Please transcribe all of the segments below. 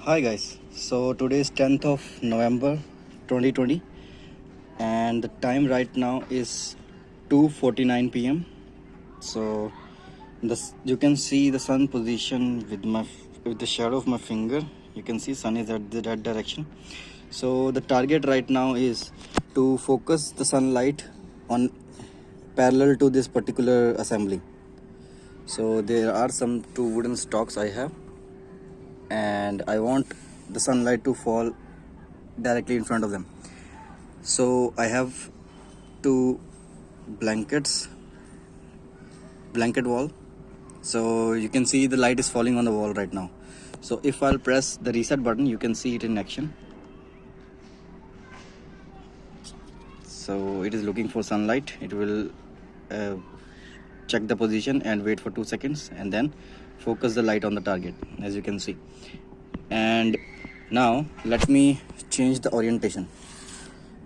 Hi guys, so today is 10th of November 2020 and the time right now is 2:49 p.m. So you can see the sun position with the shadow of my finger. You can see sun is at that direction. So the target right now is to focus the sunlight on parallel to this particular assembly. So there are some two wooden stalks I have, and I want the sunlight to fall directly in front of them. So I have two blanket wall, so you can see the light is falling on the wall right now. So if I'll press the reset button, you can see it in action. So it is looking for sunlight. It will check the position and wait for 2 seconds and then focus the light on the target, as you can see. And now let me change the orientation.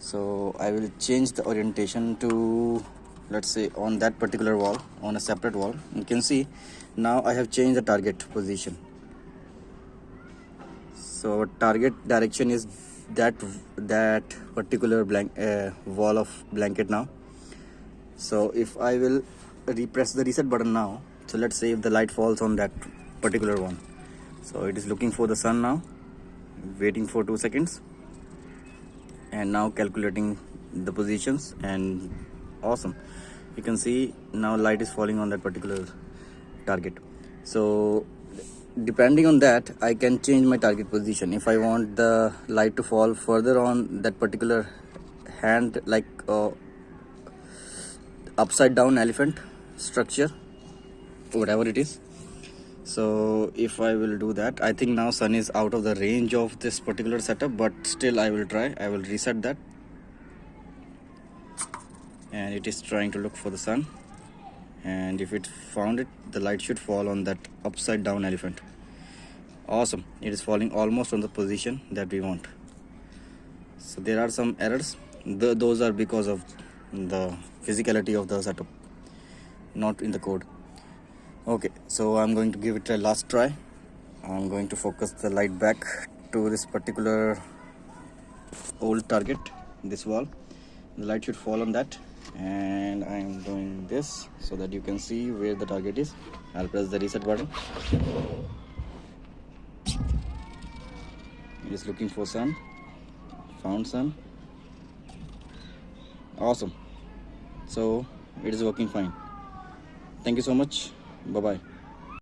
So I will change the orientation to, let's say, on that particular wall, on a separate wall. You can see now I have changed the target position. So target direction is that particular wall of blanket now. So if I will press the reset button now, so let's say if the light falls on that particular one, so it is looking for the sun now, waiting for 2 seconds, and now calculating the positions, and awesome, you can see now light is falling on that particular target. So depending on that, I can change my target position. If I want the light to fall further on that particular hand, like upside down elephant structure, whatever it is. So if I will do that, I think now sun is out of the range of this particular setup, but still I will try. I will reset that, and it is trying to look for the sun, and if it found it, the light should fall on that upside down elephant. Awesome, it is falling almost on the position that we want. So there are some errors. Those are because of the physicality of the setup, not in the code. Okay, so I'm going to give it a last try. I'm going to focus the light back to this particular old target, this wall. The light should fall on that, and I'm doing this so that you can see where the target is. I'll press the reset button. It is looking for sun. Found sun. Awesome. So it is working fine. Thank you so much. Bye bye.